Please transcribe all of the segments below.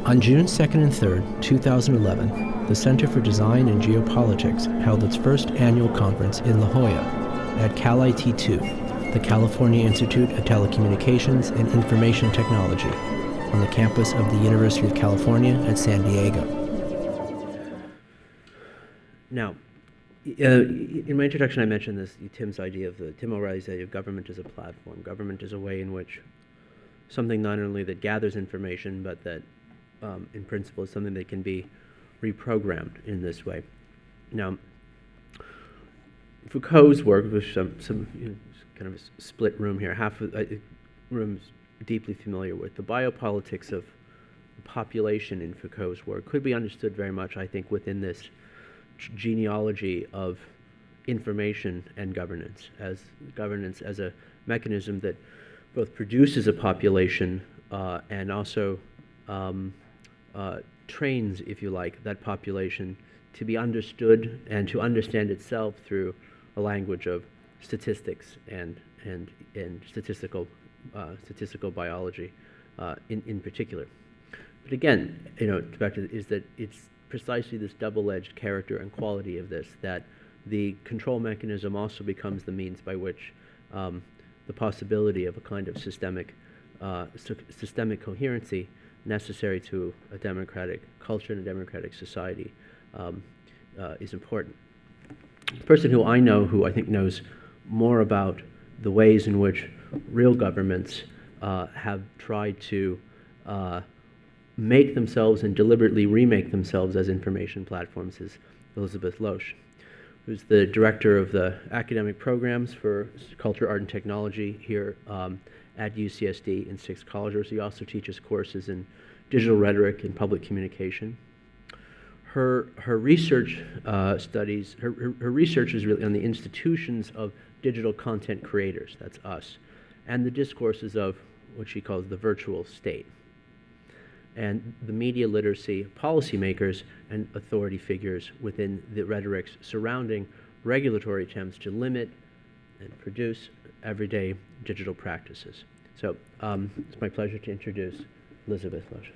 On June 2nd and 3rd, 2011, the Center for Design and Geopolitics held its first annual conference in La Jolla at Cal IT2, the California Institute of Telecommunications and Information Technology, on the campus of the University of California at San Diego. Now, in my introduction I mentioned this, Tim O'Reilly's idea of government as a platform. Government is a way in which something not only that gathers information, but that in principle is something that can be reprogrammed in this way. Now, Foucault's work, which some kind of a split room here, half of the room's deeply familiar with, the biopolitics of population in Foucault's work could be understood very much, I think, within this genealogy of information and governance as a mechanism that both produces a population and also trains, if you like, that population to be understood and to understand itself through a language of statistics and statistical biology in particular. But again, back to is that it's precisely this double-edged character and quality of this that the control mechanism also becomes the means by which the possibility of a kind of systemic coherency necessary to a democratic culture and a democratic society is important. The person who I know, who I think knows more about the ways in which real governments have tried to make themselves and deliberately remake themselves as information platforms is Elizabeth Losh, who's the director of the academic programs for culture, art, and technology here at UCSD in 6 colleges. He also teaches courses in digital rhetoric and public communication. Her research studies, her research is really on the institutions of digital content creators, that's us, and the discourses of what she calls the virtual state, and the media literacy policymakers and authority figures within the rhetorics surrounding regulatory attempts to limit and produce everyday digital practices. So it's my pleasure to introduce Elizabeth Losh.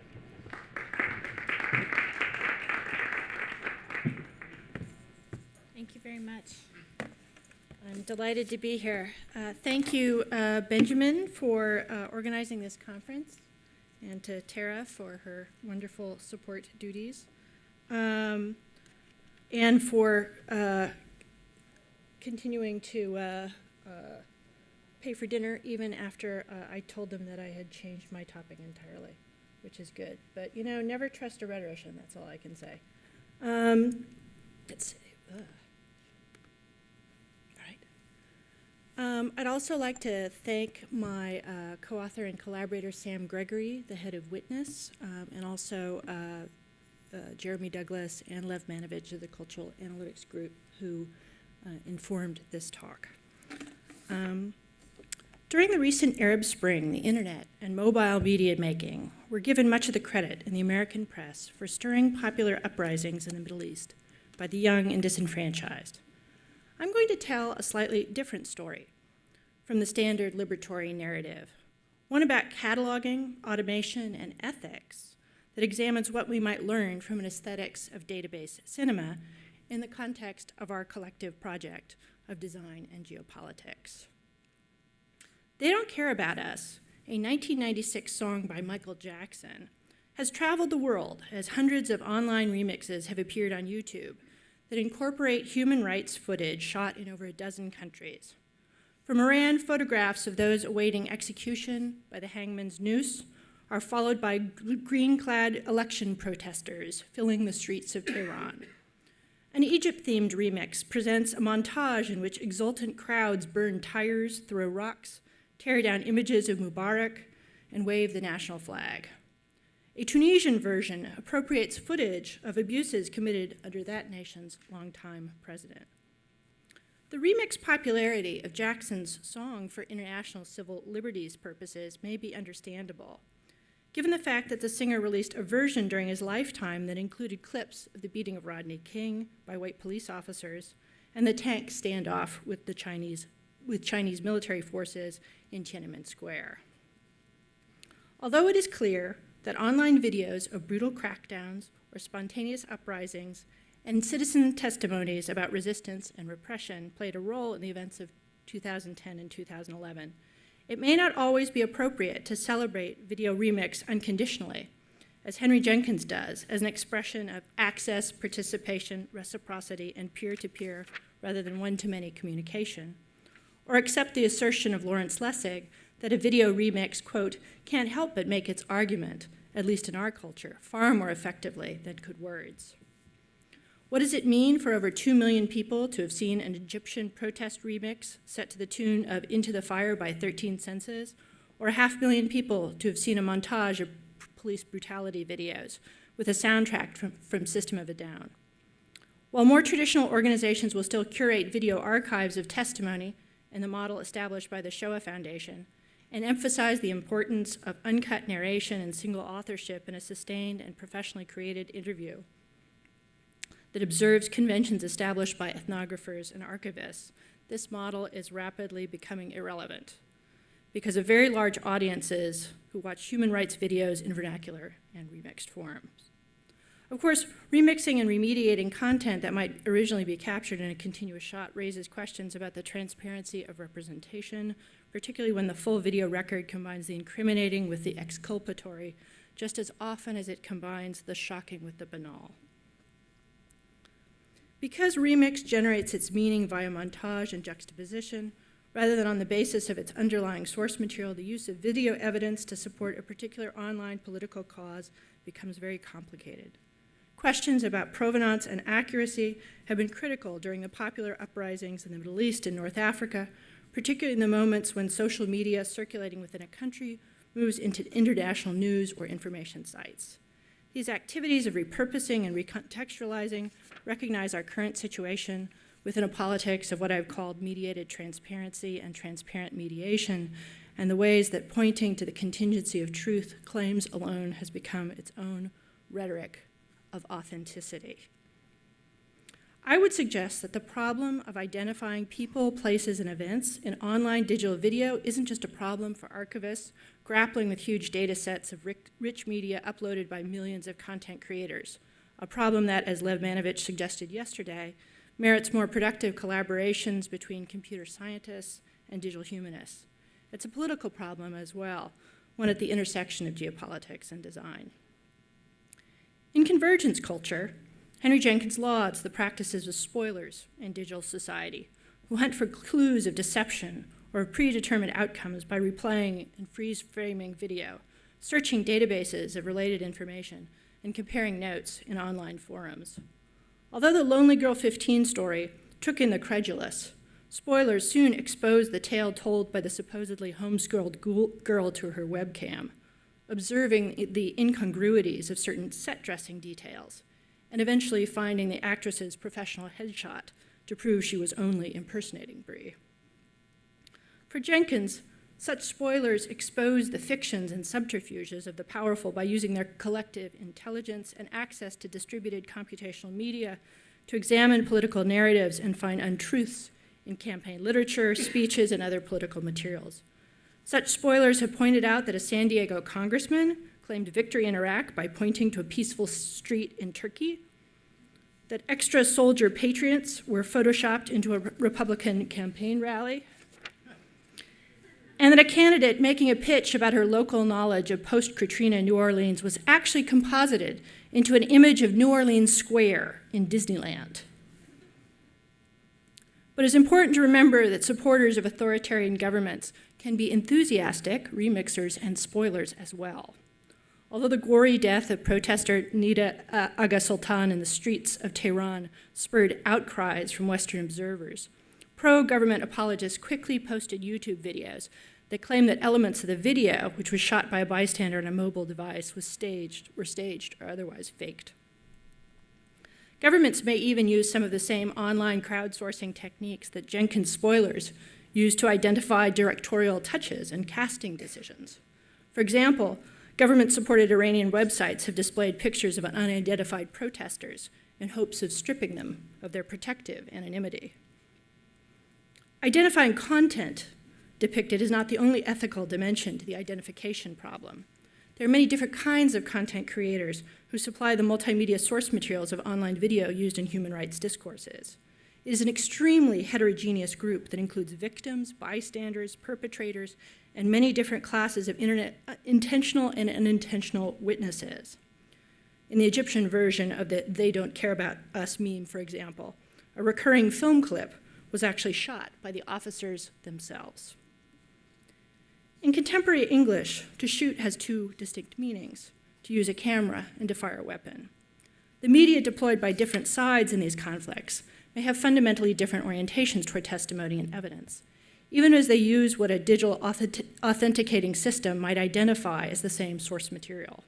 Thank you very much. I'm delighted to be here. Thank you, Benjamin, for organizing this conference, and to Tara for her wonderful support duties, and for continuing to pay for dinner even after I told them that I had changed my topic entirely, which is good. But, never trust a rhetorician, that's all I can say. Let's see. I'd also like to thank my co-author and collaborator, Sam Gregory, the head of Witness, and also Jeremy Douglas and Lev Manovich of the Cultural Analytics Group, who informed this talk. During the recent Arab Spring, the internet and mobile media making were given much of the credit in the American press for stirring popular uprisings in the Middle East by the young and disenfranchised. I'm going to tell a slightly different story from the standard liberatory narrative, one about cataloging, automation, and ethics that examines what we might learn from an aesthetics of database cinema in the context of our collective project of design and geopolitics. They Don't Care About Us, a 1996 song by Michael Jackson, has traveled the world as hundreds of online remixes have appeared on YouTube that incorporate human rights footage shot in over a dozen countries. From Iran, photographs of those awaiting execution by the hangman's noose are followed by green-clad election protesters filling the streets of Tehran. An Egypt-themed remix presents a montage in which exultant crowds burn tires, throw rocks, tear down images of Mubarak, and wave the national flag. A Tunisian version appropriates footage of abuses committed under that nation's longtime president. The remix popularity of Jackson's song for international civil liberties purposes may be understandable, given the fact that the singer released a version during his lifetime that included clips of the beating of Rodney King by white police officers and the tank standoff with Chinese military forces in Tiananmen Square. Although it is clear that online videos of brutal crackdowns or spontaneous uprisings and citizen testimonies about resistance and repression played a role in the events of 2010 and 2011. It may not always be appropriate to celebrate video remix unconditionally, as Henry Jenkins does, as an expression of access, participation, reciprocity, and peer-to-peer rather than one-to-many communication, or accept the assertion of Lawrence Lessig that a video remix, quote, can't help but make its argument, at least in our culture, far more effectively than could words. What does it mean for over 2 million people to have seen an Egyptian protest remix set to the tune of Into the Fire by 13 Senses, or 500,000 people to have seen a montage of police brutality videos with a soundtrack from System of a Down? While more traditional organizations will still curate video archives of testimony in the model established by the Shoah Foundation, and emphasize the importance of uncut narration and single authorship in a sustained and professionally created interview that observes conventions established by ethnographers and archivists, this model is rapidly becoming irrelevant because of very large audiences who watch human rights videos in vernacular and remixed forms. Of course, remixing and remediating content that might originally be captured in a continuous shot raises questions about the transparency of representation, particularly when the full video record combines the incriminating with the exculpatory, just as often as it combines the shocking with the banal. Because remix generates its meaning via montage and juxtaposition, rather than on the basis of its underlying source material, the use of video evidence to support a particular online political cause becomes very complicated. Questions about provenance and accuracy have been critical during the popular uprisings in the Middle East and North Africa, particularly in the moments when social media circulating within a country moves into international news or information sites. These activities of repurposing and recontextualizing recognize our current situation within a politics of what I've called mediated transparency and transparent mediation, and the ways that pointing to the contingency of truth claims alone has become its own rhetoric of authenticity. I would suggest that the problem of identifying people, places, and events in online digital video isn't just a problem for archivists grappling with huge data sets of rich media uploaded by millions of content creators, a problem that, as Lev Manovich suggested yesterday, merits more productive collaborations between computer scientists and digital humanists. It's a political problem as well, one at the intersection of geopolitics and design. In convergence culture, Henry Jenkins lauds the practices of spoilers in digital society, who hunt for clues of deception or of predetermined outcomes by replaying and freeze-framing video, searching databases of related information, and comparing notes in online forums. Although the Lonely Girl 15 story took in the credulous, spoilers soon exposed the tale told by the supposedly homeschooled girl to her webcam, observing the incongruities of certain set dressing details, and eventually finding the actress's professional headshot to prove she was only impersonating Brie. For Jenkins, such spoilers expose the fictions and subterfuges of the powerful by using their collective intelligence and access to distributed computational media to examine political narratives and find untruths in campaign literature, speeches, and other political materials. Such spoilers have pointed out that a San Diego congressman claimed victory in Iraq by pointing to a peaceful street in Turkey, that extra soldier patriots were photoshopped into a Republican campaign rally, and that a candidate making a pitch about her local knowledge of post-Katrina New Orleans was actually composited into an image of New Orleans Square in Disneyland. But it's important to remember that supporters of authoritarian governments can be enthusiastic remixers and spoilers as well. Although the gory death of protester Nida Aga Sultan in the streets of Tehran spurred outcries from Western observers, pro-government apologists quickly posted YouTube videos that claimed that elements of the video, which was shot by a bystander on a mobile device, were staged or otherwise faked. Governments may even use some of the same online crowdsourcing techniques that Jenkins spoilers used to identify directorial touches and casting decisions. For example, government-supported Iranian websites have displayed pictures of unidentified protesters in hopes of stripping them of their protective anonymity. Identifying content depicted is not the only ethical dimension to the identification problem. There are many different kinds of content creators who supply the multimedia source materials of online video used in human rights discourses. It is an extremely heterogeneous group that includes victims, bystanders, perpetrators, and many different classes of internet intentional and unintentional witnesses. In the Egyptian version of the "they don't care about us" meme, for example, a recurring film clip was actually shot by the officers themselves. In contemporary English, to shoot has two distinct meanings: to use a camera and to fire a weapon. The media deployed by different sides in these conflicts may have fundamentally different orientations toward testimony and evidence, even as they use what a digital authenticating system might identify as the same source material.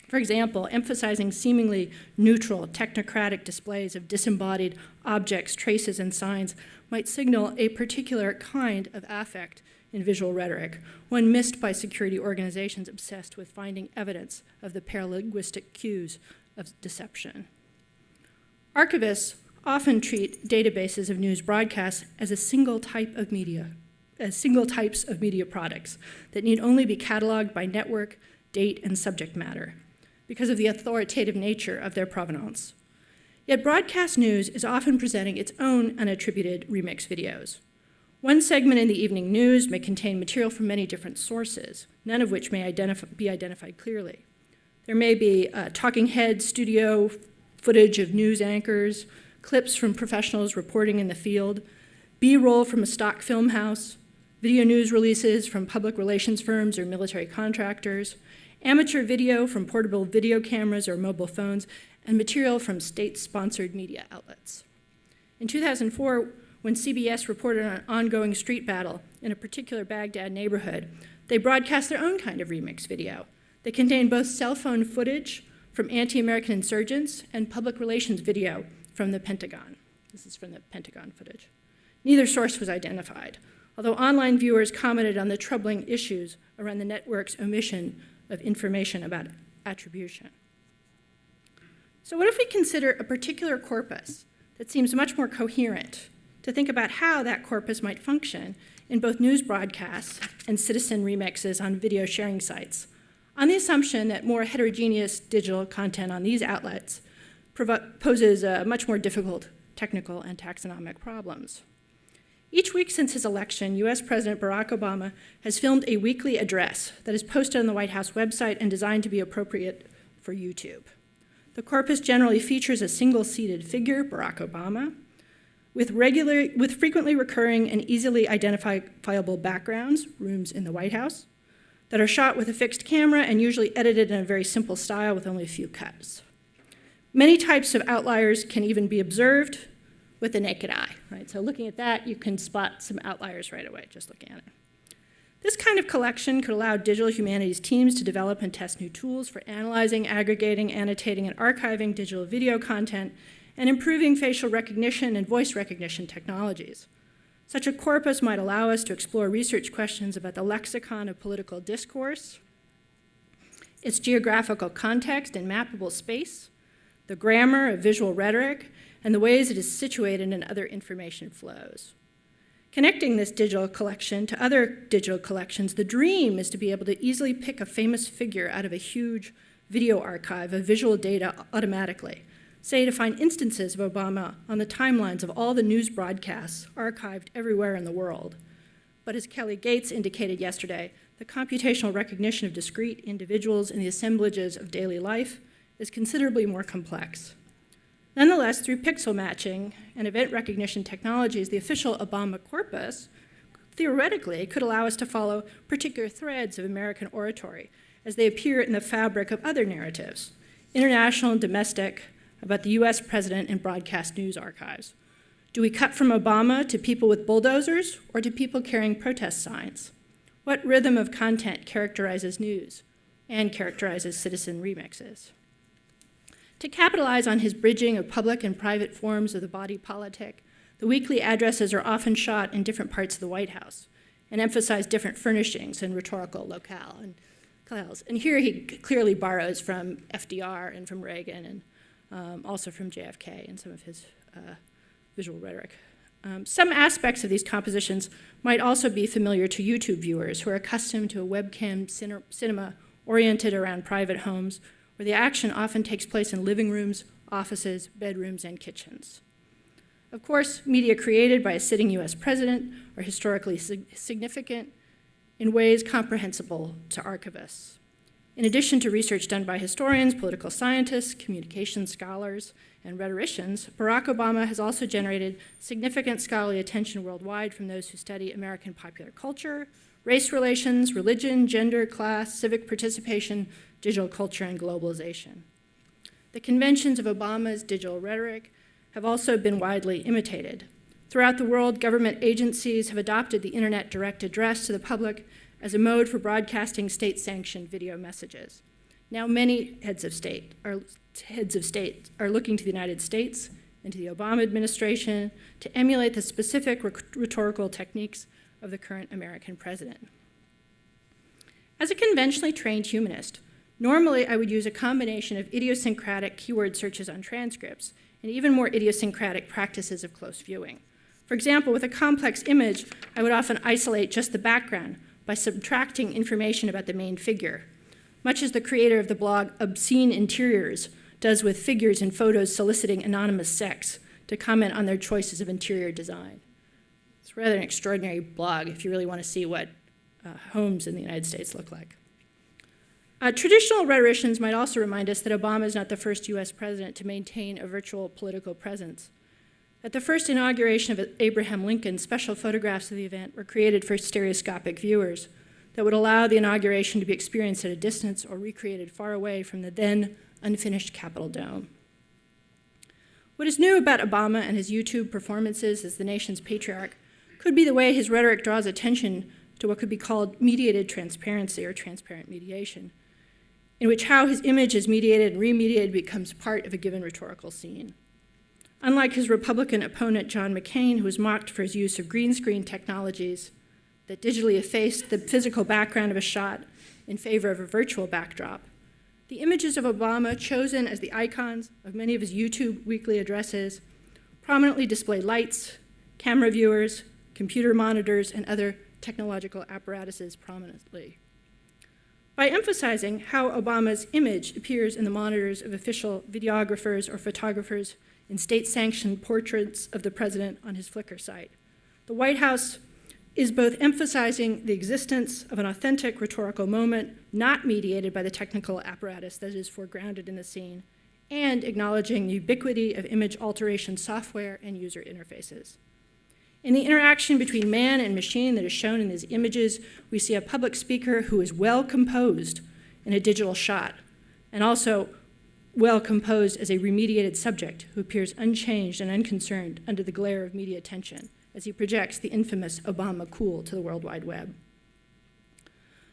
For example, emphasizing seemingly neutral, technocratic displays of disembodied objects, traces, and signs might signal a particular kind of affect in visual rhetoric, one missed by security organizations obsessed with finding evidence of the paralinguistic cues of deception. Archivists often treat databases of news broadcasts as single types of media products that need only be cataloged by network, date, and subject matter because of the authoritative nature of their provenance. Yet broadcast news is often presenting its own unattributed remix videos. One segment in the evening news may contain material from many different sources, none of which may be identified clearly. There may be talking head studio footage of news anchors, clips from professionals reporting in the field, B-roll from a stock film house, video news releases from public relations firms or military contractors, amateur video from portable video cameras or mobile phones, and material from state-sponsored media outlets. In 2004, when CBS reported on an ongoing street battle in a particular Baghdad neighborhood, they broadcast their own kind of remix video. They contained both cell phone footage from anti-American insurgents and public relations video from the Pentagon. This is from the Pentagon footage. Neither source was identified, although online viewers commented on the troubling issues around the network's omission of information about attribution. So what if we consider a particular corpus that seems much more coherent to think about how that corpus might function in both news broadcasts and citizen remixes on video sharing sites, on the assumption that more heterogeneous digital content on these outlets poses much more difficult technical and taxonomic problems. Each week since his election, US President Barack Obama has filmed a weekly address that is posted on the White House website and designed to be appropriate for YouTube. The corpus generally features a single-seated figure, Barack Obama, with frequently recurring and easily identifiable backgrounds, rooms in the White House, that are shot with a fixed camera and usually edited in a very simple style with only a few cuts. Many types of outliers can even be observed with the naked eye, right? So looking at that, you can spot some outliers right away, just looking at it. This kind of collection could allow digital humanities teams to develop and test new tools for analyzing, aggregating, annotating, and archiving digital video content and improving facial recognition and voice recognition technologies. Such a corpus might allow us to explore research questions about the lexicon of political discourse, its geographical context and mappable space, the grammar of visual rhetoric, and the ways it is situated in other information flows. Connecting this digital collection to other digital collections, the dream is to be able to easily pick a famous figure out of a huge video archive of visual data automatically, say to find instances of Obama on the timelines of all the news broadcasts archived everywhere in the world. But as Kelly Gates indicated yesterday, the computational recognition of discrete individuals in the assemblages of daily life is considerably more complex. Nonetheless, through pixel matching and event recognition technologies, the official Obama corpus theoretically could allow us to follow particular threads of American oratory as they appear in the fabric of other narratives, international and domestic, about the US president and broadcast news archives. Do we cut from Obama to people with bulldozers or to people carrying protest signs? What rhythm of content characterizes news and characterizes citizen remixes? To capitalize on his bridging of public and private forms of the body politic, the weekly addresses are often shot in different parts of the White House and emphasize different furnishings and rhetorical locales. And here he clearly borrows from FDR and from Reagan and also from JFK in some of his visual rhetoric. Some aspects of these compositions might also be familiar to YouTube viewers who are accustomed to a webcam cinema oriented around private homes, where the action often takes place in living rooms, offices, bedrooms, and kitchens. Of course, media created by a sitting US president are historically significant in ways comprehensible to archivists. In addition to research done by historians, political scientists, communications scholars, and rhetoricians, Barack Obama has also generated significant scholarly attention worldwide from those who study American popular culture, race relations, religion, gender, class, civic participation, digital culture, and globalization. The conventions of Obama's digital rhetoric have also been widely imitated. Throughout the world, government agencies have adopted the internet direct address to the public as a mode for broadcasting state-sanctioned video messages. Now many heads of state are looking to the United States and to the Obama administration to emulate the specific rhetorical techniques of the current American president. As a conventionally trained humanist, normally I would use a combination of idiosyncratic keyword searches on transcripts and even more idiosyncratic practices of close viewing. For example, with a complex image, I would often isolate just the background by subtracting information about the main figure, much as the creator of the blog Obscene Interiors does with figures in photos soliciting anonymous sex to comment on their choices of interior design. It's rather an extraordinary blog if you really want to see what homes in the United States look like. Traditional rhetoricians might also remind us that Obama is not the first US president to maintain a virtual political presence. At the first inauguration of Abraham Lincoln, special photographs of the event were created for stereoscopic viewers that would allow the inauguration to be experienced at a distance or recreated far away from the then unfinished Capitol Dome. What is new about Obama and his YouTube performances as the nation's patriarch could be the way his rhetoric draws attention to what could be called mediated transparency or transparent mediation, in which how his image is mediated and remediated becomes part of a given rhetorical scene. Unlike his Republican opponent, John McCain, who was mocked for his use of green screen technologies that digitally effaced the physical background of a shot in favor of a virtual backdrop, the images of Obama, chosen as the icons of many of his YouTube weekly addresses, prominently display lights, camera viewers, computer monitors, and other technological apparatuses prominently. By emphasizing how Obama's image appears in the monitors of official videographers or photographers in state-sanctioned portraits of the president on his Flickr site, the White House is both emphasizing the existence of an authentic rhetorical moment not mediated by the technical apparatus that is foregrounded in the scene, and acknowledging the ubiquity of image alteration software and user interfaces. In the interaction between man and machine that is shown in these images, we see a public speaker who is well composed in a digital shot, and also well composed as a remediated subject who appears unchanged and unconcerned under the glare of media attention as he projects the infamous Obama cool to the World Wide Web.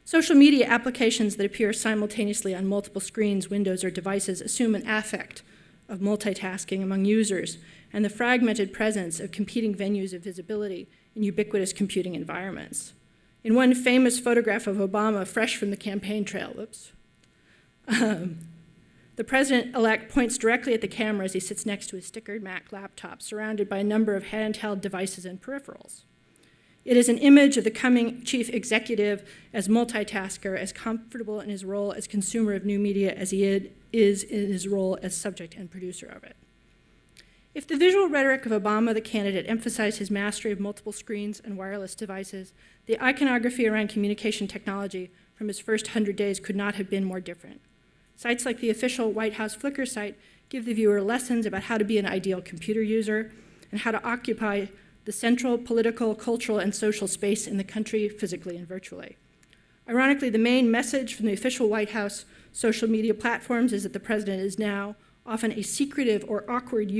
Social media applications that appear simultaneously on multiple screens, windows, or devices assume an affect of multitasking among users and the fragmented presence of competing venues of visibility in ubiquitous computing environments. In one famous photograph of Obama, fresh from the campaign trail, the president-elect points directly at the camera as he sits next to his stickered Mac laptop, surrounded by a number of handheld devices and peripherals. It is an image of the coming chief executive as multitasker, as comfortable in his role as consumer of new media as he is in his role as subject and producer of it. If the visual rhetoric of Obama, the candidate, emphasized his mastery of multiple screens and wireless devices, the iconography around communication technology from his first 100 days could not have been more different. Sites like the official White House Flickr site give the viewer lessons about how to be an ideal computer user and how to occupy the central political, cultural, and social space in the country, physically and virtually. Ironically, the main message from the official White House social media platforms is that the president is now often a secretive or awkward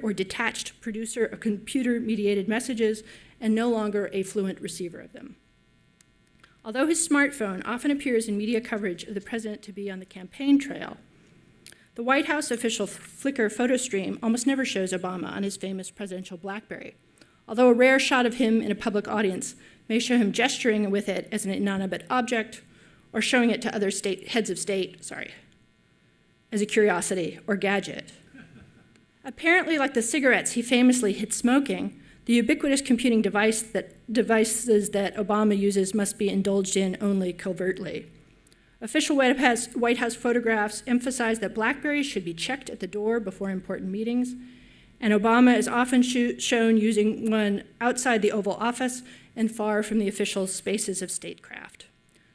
or detached producer of computer-mediated messages and no longer a fluent receiver of them. Although his smartphone often appears in media coverage of the president to be on the campaign trail, the White House official Flickr photo stream almost never shows Obama on his famous presidential BlackBerry, although a rare shot of him in a public audience may show him gesturing with it as an inanimate object or showing it to other heads of state, as a curiosity or gadget. Apparently, like the cigarettes he famously hid smoking, The ubiquitous computing devices that Obama uses must be indulged in only covertly. Official White House photographs emphasize that BlackBerries should be checked at the door before important meetings, and Obama is often shown using one outside the Oval Office and far from the official spaces of statecraft.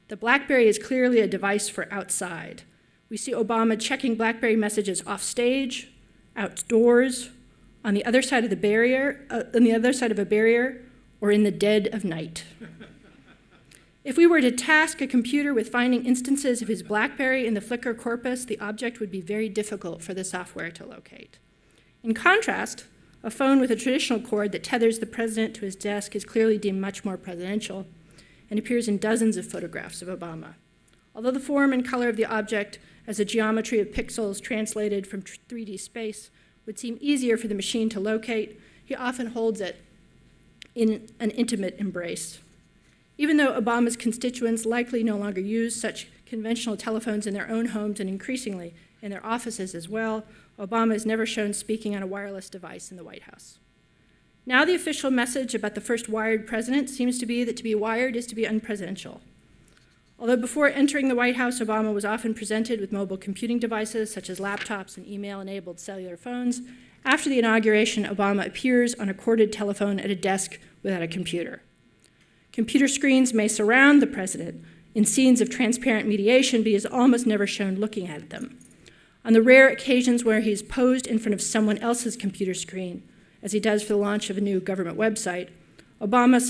The BlackBerry is clearly a device for outside. We see Obama checking BlackBerry messages off stage, outdoors, on the other side of a barrier, or in the dead of night. If we were to task a computer with finding instances of his BlackBerry in the Flickr corpus, the object would be very difficult for the software to locate. In contrast, a phone with a traditional cord that tethers the president to his desk is clearly deemed much more presidential and appears in dozens of photographs of Obama. Although the form and color of the object as a geometry of pixels translated from 3D space would seem easier for the machine to locate, he often holds it in an intimate embrace. Even though Obama's constituents likely no longer use such conventional telephones in their own homes and increasingly in their offices as well, Obama is never shown speaking on a wireless device in the White House. Now the official message about the first wired president seems to be that to be wired is to be unpresidential. Although before entering the White House, Obama was often presented with mobile computing devices such as laptops and email-enabled cellular phones, after the inauguration, Obama appears on a corded telephone at a desk without a computer. Computer screens may surround the president in scenes of transparent mediation, but he is almost never shown looking at them. On the rare occasions where he's posed in front of someone else's computer screen, as he does for the launch of a new government website, Obama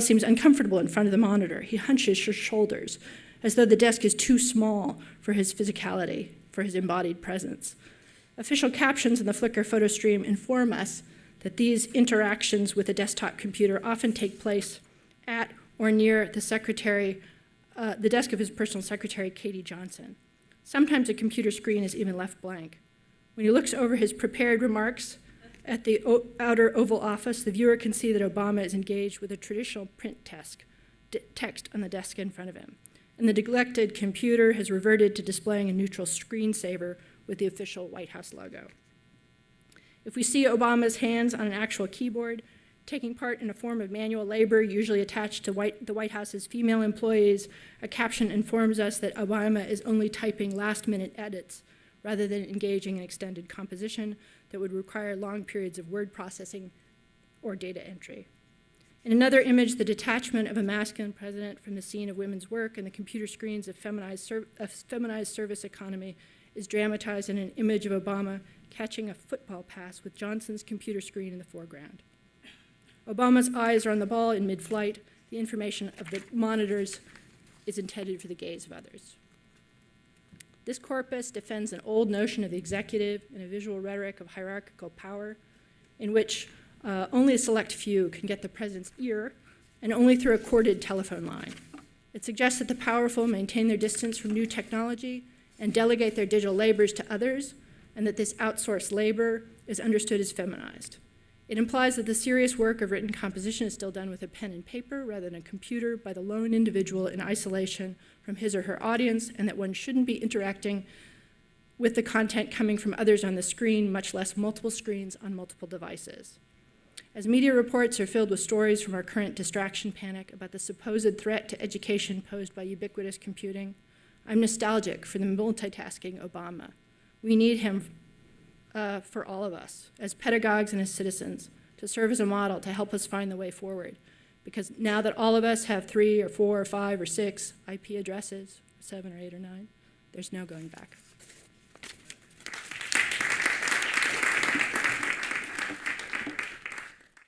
seems uncomfortable in front of the monitor. He hunches his shoulders, as though the desk is too small for his physicality, for his embodied presence. Official captions in the Flickr photo stream inform us that these interactions with a desktop computer often take place at or near the desk of his personal secretary, Katie Johnson. Sometimes a computer screen is even left blank. When he looks over his prepared remarks at the outer Oval Office, the viewer can see that Obama is engaged with a traditional print text on the desk in front of him, and the neglected computer has reverted to displaying a neutral screensaver with the official White House logo. If we see Obama's hands on an actual keyboard, taking part in a form of manual labor usually attached to the White House's female employees, a caption informs us that Obama is only typing last-minute edits rather than engaging in extended composition that would require long periods of word processing or data entry. In another image, the detachment of a masculine president from the scene of women's work and the computer screens of feminized service economy is dramatized in an image of Obama catching a football pass with Johnson's computer screen in the foreground. Obama's eyes are on the ball in mid-flight. The information of the monitors is intended for the gaze of others. This corpus defends an old notion of the executive and a visual rhetoric of hierarchical power in which only a select few can get the president's ear and only through a corded telephone line. It suggests that the powerful maintain their distance from new technology and delegate their digital labors to others, and that this outsourced labor is understood as feminized. It implies that the serious work of written composition is still done with a pen and paper rather than a computer by the lone individual in isolation from his or her audience, and that one shouldn't be interacting with the content coming from others on the screen, much less multiple screens on multiple devices. As media reports are filled with stories from our current distraction panic about the supposed threat to education posed by ubiquitous computing, I'm nostalgic for the multitasking Obama. We need him for all of us, as pedagogues and as citizens, to serve as a model to help us find the way forward. Because now that all of us have 3 or 4 or 5 or 6 IP addresses, 7 or 8 or 9, there's no going back.